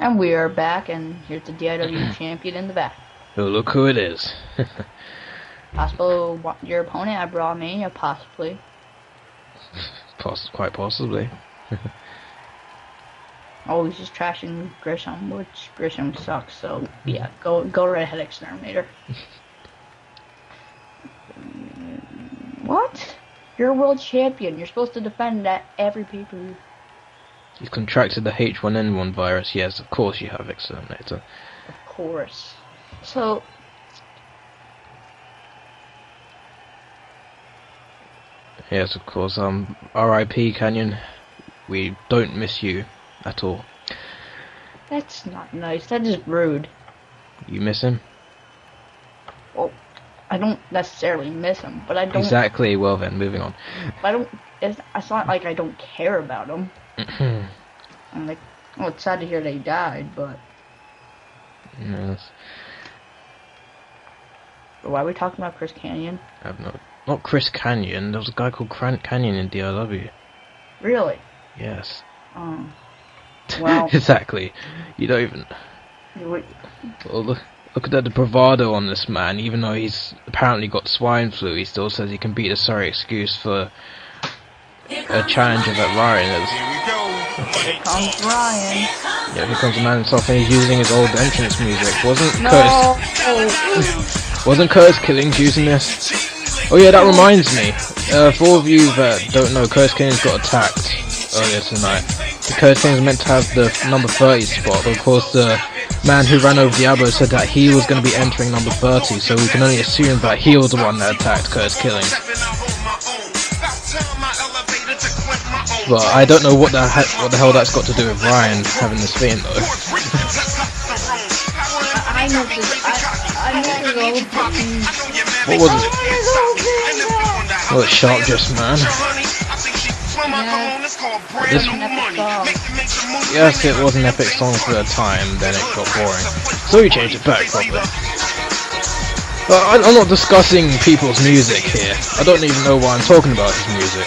And we are back, and here's the DIW champion in the back. Oh, look who it is. Possible your opponent at Brawl Mania, possibly. Quite possibly. Oh, he's just trashing Grisham, which Grisham sucks, so yeah, go right ahead, Exterminator. What? You're a world champion. You're supposed to defend at every pay-per-view. You contracted the H1N1 virus. Yes, of course you have, Exterminator. Of course. So... Yes, of course. R.I.P. Canyon. We don't miss you at all. That's not nice. That is rude. You miss him? Well, I don't necessarily miss him, but I don't... Exactly. Well then, moving on. I don't... It's not like I don't care about him. I'm like, oh, it's sad to hear that he died, but... Yes. Why are we talking about Chris Canyon? I have no... Not Chris Canyon. There was a guy called Canyon in DIW. Really? Yes. Well... Exactly. You don't even... Wait. Well, look at the bravado on this man. Even though he's apparently got swine flu, he still says he can beat a sorry excuse for a challenger that Ryan is. Here comes Ryan. Yeah, here comes the man himself, and he's using his old entrance music. Wasn't Curtis Killings using this? Oh yeah, that reminds me. For all of you that don't know, Curtis Killings got attacked earlier tonight. Curtis Killings meant to have the number 30 spot, but of course the man who ran over Diablo said that he was going to be entering number 30, so we can only assume that he was the one that attacked Curtis Killings. But I don't know what the hell that's got to do with Ryan having this theme though. I know this. What was it? Oh, it's Sharp Dressed Man. This, yes, it was an epic song for a time, then it got boring. So we changed it back properly. But I'm not discussing people's music here. I don't even know why I'm talking about his music.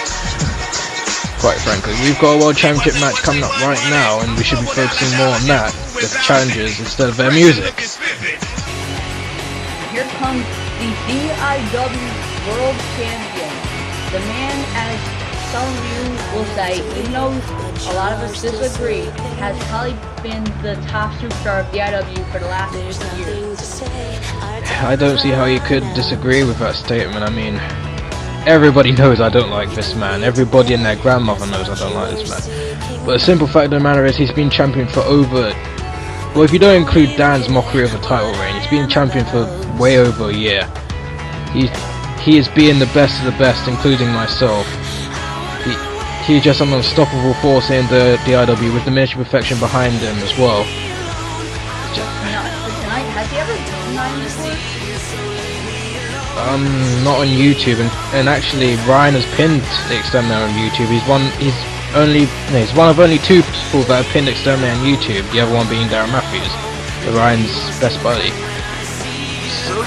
Quite frankly, we've got a World Championship match coming up right now, and we should be focusing more on that, the challengers, instead of their music. Here comes the DIW World Champion. The man, as some of you will say, even though a lot of us disagree, has probably been the top superstar of DIW for the last 2 years. I don't see how you could disagree with that statement. I mean, everybody knows I don't like this man. Everybody and their grandmother knows I don't like this man. But the simple fact of the matter is he's been champion for over... Well, if you don't include Dan's mockery of a title reign, he's been champion for way over a year. He is being the best of the best, including myself. He's just an unstoppable force in the DIW with the miniature perfection behind him as well. Tonight, has he ever done 9 before? Not on YouTube, and actually Ryan has pinned the Exterminator on YouTube. He's one of only 2 people that have pinned Exterminator on YouTube, the other one being Darren Matthews, Ryan's best buddy. So,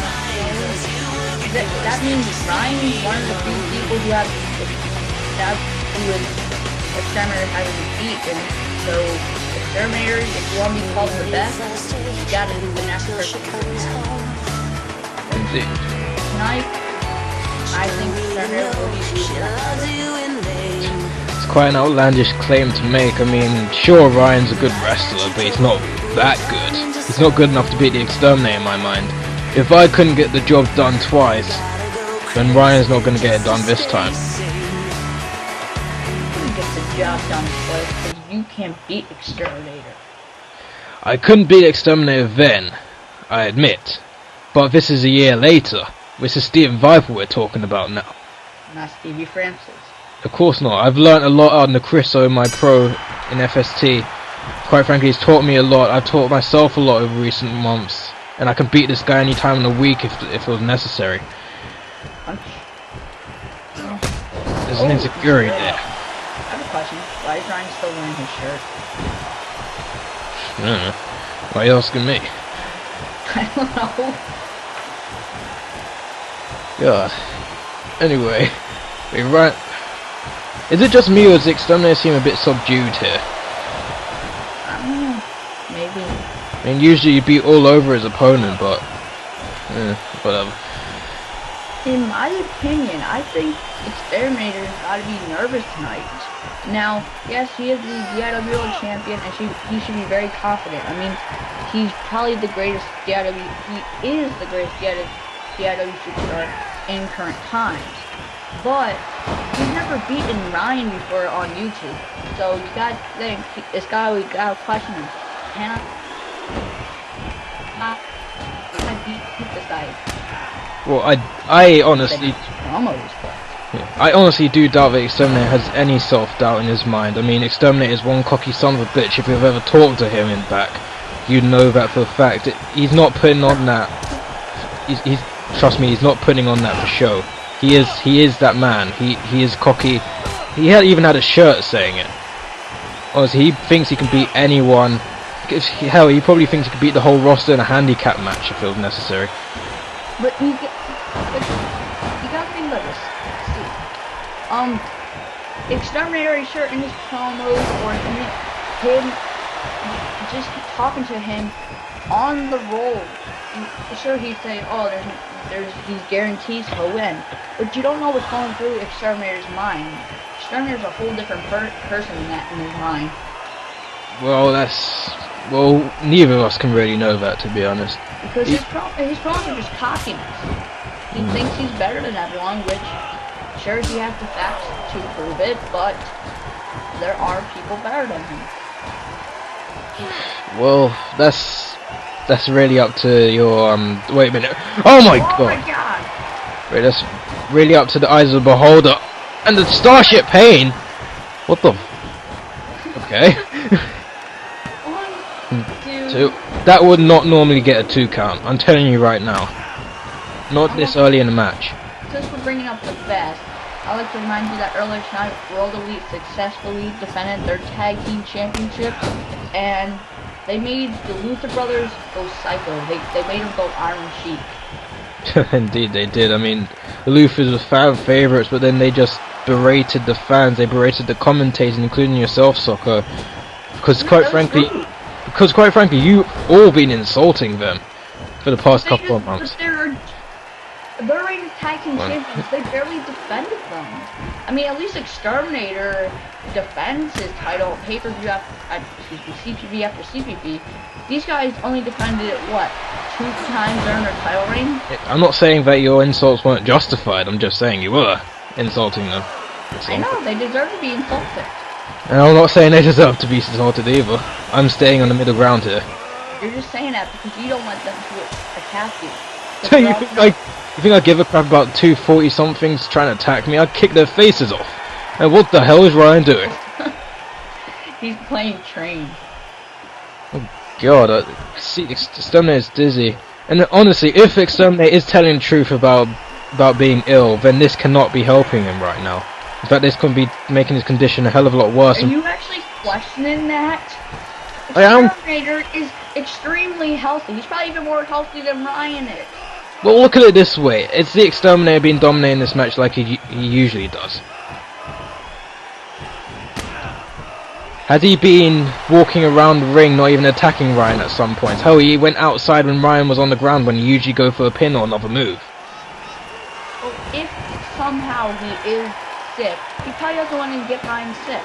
that means Ryan is one of the few people who Exterminator hasn't beaten. So, Exterminator, if you want me to call him the best, you gotta do the next person. Indeed. Tonight, I think Exterminator will be beaten. It's quite an outlandish claim to make. I mean, sure, Ryan's a good wrestler, but he's not that good. He's not good enough to beat the Exterminator in my mind. If I couldn't get the job done twice, then Ryan's not going to get it done this time. Get the job done twice because you can't beat Exterminator. I couldn't beat Exterminator then, I admit. But this is a year later. This is Steven Viper we're talking about now. Not Stevie Francis. Of course not. I've learnt a lot out of Criso, my pro in FST. Quite frankly, he's taught me a lot. I've taught myself a lot over recent months. And I can beat this guy any time in the week if it was necessary. There's an insecurity there. I have a question. Why is Ryan still wearing his shirt? I don't know. Why are you asking me? I don't know. God. Anyway, we run. Is it just me or does the Exterminator seem a bit subdued here? maybe. I mean, usually you beat all over his opponent, but whatever. In my opinion, I think Exterminator's got to be nervous tonight. Now, yes, he is the DIW World Champion, and he should be very confident. I mean, he's probably the greatest DIW. He is the greatest DIW superstar in current times. But he's never beaten Ryan before on YouTube, so you got to think this guy. We got to question him. Can I beat this guy? Well, I honestly, I honestly do doubt that Exterminator has any self-doubt in his mind. I mean, Exterminator is one cocky son of a bitch. If you've ever talked to him in back, you know that for a fact. He's not putting on that. He's trust me, he's not putting on that for show. He is that man. He is cocky. He even had a shirt saying it. Honestly, he thinks he can beat anyone. Hell, he probably thinks he could beat the whole roster in a handicap match if it was necessary. But you gotta think about this. See, Exterminator is sure in his promos or him just talking to him on the roll. Sure, he'd say, "Oh, there's these guarantees he'll win," but you don't know what's going through Exterminator's mind. Exterminator's a whole different person in his mind. Well, neither of us can really know that, to be honest. Because his promos are just cockiness. He thinks he's better than everyone, which, sure, he has the facts to prove it, but there are people better than him. Well, that's really up to your, wait a minute. Oh my god! Oh my god! Wait, that's really up to the eyes of the beholder. And the Starship Pain! What the... Okay. Two. That would not normally get a 2 count. I'm telling you right now. Not this early in the match. Since we're bringing up the best, I'd like to remind you that earlier tonight, World Elite successfully defended their tag team championships, and they made the Luther brothers go psycho. They made them go Iron Sheik. Indeed, they did. I mean, the Luthers were fan favorites, but then they just berated the fans. They berated the commentators, including yourself, Soccer, because quite frankly, you've all been insulting them for the past couple of months. They're rated tag team champions. They barely defended them. I mean, at least Exterminator defends his title pay-per-view CPV after CPV. These guys only defended it, what, 2 times during their title reign? I'm not saying that your insults weren't justified. I'm just saying you were insulting them. I know, they deserve to be insulted. And I'm not saying they deserve to be insulted either. I'm staying on the middle ground here. You're just saying that because you don't want them to attack you. So you think I give a crap about 2 40-somethings trying to attack me? I'd kick their faces off. And what the hell is Ryan doing? He's playing train. Oh god, Exterminator's dizzy. And honestly, if Exterminator is telling the truth about being ill, then this cannot be helping him right now. In fact, this could be making his condition a hell of a lot worse. Are you actually questioning that? I am. Exterminator is extremely healthy. He's probably even more healthy than Ryan is. Well, look at it this way. It's the Exterminator being dominating this match like he usually does. Had he been walking around the ring, not even attacking Ryan at some point? Hell, he went outside when Ryan was on the ground when he usually go for a pin or another move. Well, if somehow he is sick, he probably doesn't want to get Ryan sick.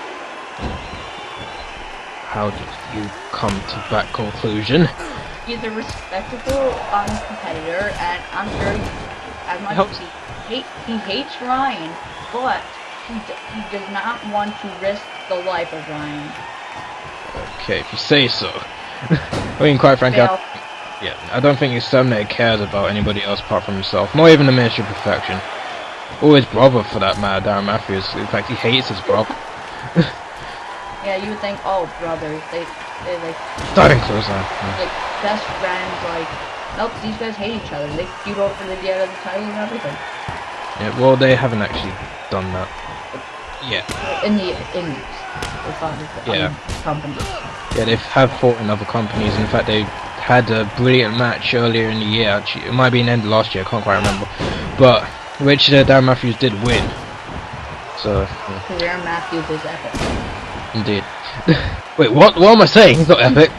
How did you come to that conclusion? He's a respectable competitor, and I'm sure as much as he hates Ryan, but he does not want to risk the life of Ryan. Okay, if you say so. I mean, quite frankly, I don't think Exterminator cares about anybody else apart from himself. Not even the Ministry of Perfection. Or his brother, for that matter, Darren Matthews. In fact, he hates his brother. Yeah, you would think, oh, brothers, they Starting close on. like best friends, like, nope, these guys hate each other. They feud over the DIW title and everything. Yeah, well, they haven't actually done that. Yeah. In the companies. Yeah, they have fought in other companies. In fact, they had a brilliant match earlier in the year. Actually, it might be an end of last year. I can't quite remember, but which Darren Matthews did win. So. Yeah. Darren Matthews is epic. Indeed. Wait, what? What am I saying? He's not epic.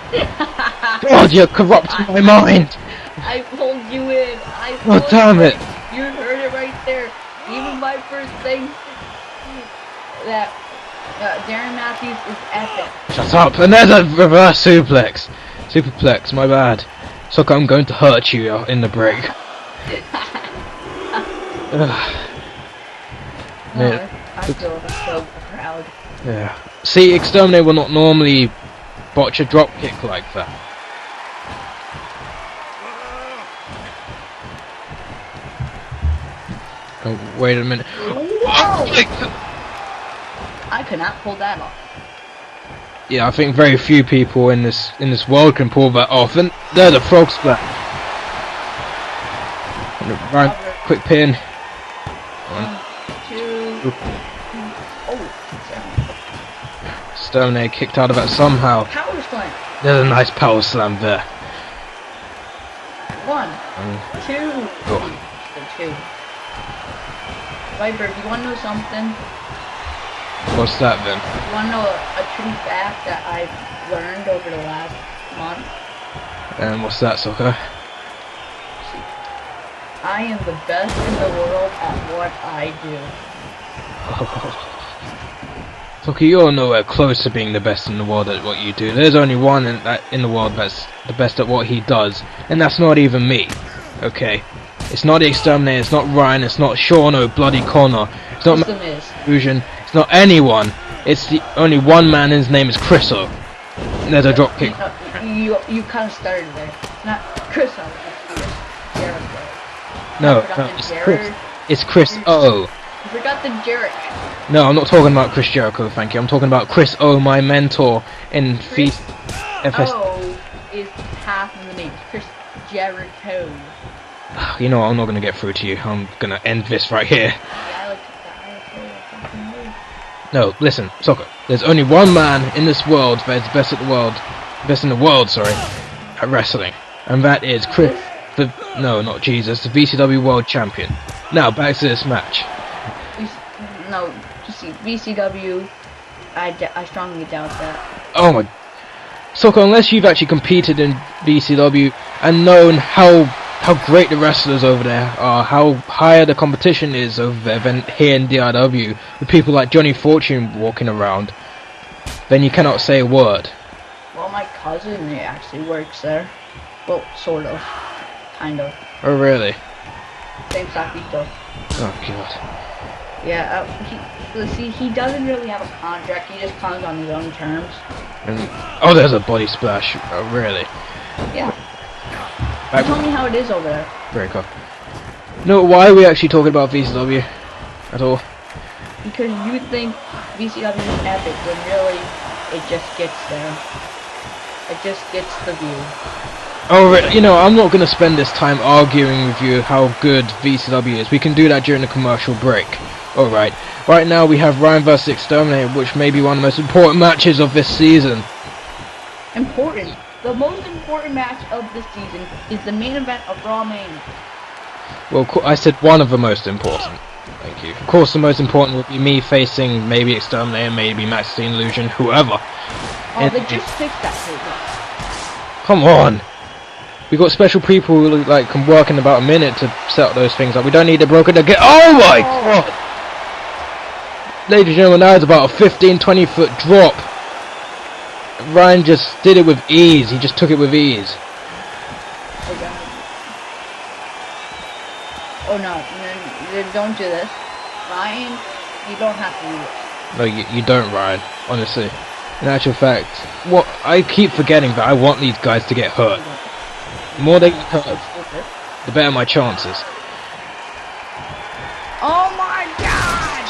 God, you're corrupting my mind. I pulled you in. Oh, damn it. You heard it right there. Even my first thing that Darren Matthews is epic. Shut up. And there's a reverse suplex. Superplex, my bad. So I'm going to hurt you in the break. I feel so proud. Yeah. See, Exterminator will not normally botch a drop kick like that. Oh, wait a minute. Wow. I could not pull that off. Yeah, I think very few people in this world can pull that off. And there's a frog splash. Right, quick pin. 1, 2. Oh, Exterminator kicked out of it somehow. power slam. There's a nice power slam there. 1, 2. Oh. The 2. Viper, do you want to know something? What's that then? You want to know a true fact that I've learned over the last month? And what's that, Soccer? I am the best in the world at what I do. Soccer, you're nowhere close to being the best in the world at what you do. There's only one in the world that's the best at what he does, and that's not even me. Okay? It's not the Exterminator, it's not Ryan, it's not Sean or Bloody Connor, it's not Illusion, it's not anyone. It's the only one man, and his name is Chriso. And there's a drop kick. You kind of started there. Not Chriso, it's Jericho. No, it's Chris O. You forgot the Jericho. No, I'm not talking about Chris Jericho, thank you. I'm talking about Chris O, my mentor in Chris FS. O is half of the name. Chris Jericho. You know what, I'm not going to get through to you. I'm going to end this right here. No, listen, Soccer. There's only one man in this world that is best in the world, sorry, at wrestling. And that is Chris, not Jesus, the VCW World Champion. Now, back to this match. No, you see, VCW, I strongly doubt that. Oh my... Soccer, unless you've actually competed in VCW and known how great the wrestlers over there are, how higher the competition is over there than here in DIW, with people like Johnny Fortune walking around, then you cannot say a word. Well, my cousin actually works there. Well, sort of. Kind of. Oh, really? Same Sakito. Oh, God. Yeah, he doesn't really have a contract, he just comes on his own terms. And, oh, there's a body splash. Oh, really? Yeah. Tell me how it is over there. Very cool. No, why are we actually talking about VCW at all? Because you think VCW is epic, when really it just gets there. It just gets the view. Oh, you know, I'm not going to spend this time arguing with you how good VCW is. We can do that during the commercial break. Alright. Right now we have Ryan vs. Exterminator, which may be one of the most important matches of this season. Important? The most important match of this season is the main event of Brawl Mania. Well, I said one of the most important. Thank you. Of course, the most important would be me facing maybe Exterminator, maybe Maxine Illusion, whoever. Oh, they just fixed that thing. Come on! We got special people who can work in about a minute to set up those things up. We don't need a broker to get. Oh my God! Ladies and gentlemen, that was about a 15-20 foot drop. Ryan just did it with ease. He just took it with ease. Oh no, don't do this. Ryan, you don't have to do this. No, you don't, Ryan. Honestly. In actual fact, what I keep forgetting that I want these guys to get hurt. The more they get hurt, the better my chances. Oh my God!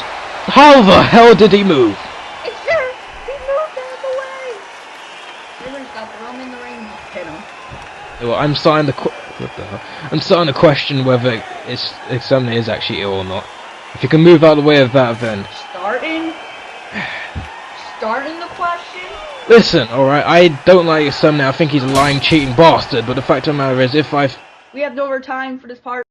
How the hell did he move? It's there! He moved out of the way! Everyone's got the room in the ring. Hit him. Well, I'm starting to I'm starting to question whether if something is actually ill or not. If you can move out of the way of that, then starting the question. Listen, alright, I don't like Exterminator. I think he's a lying, cheating bastard, but the fact of the matter is, we have no more time for this part.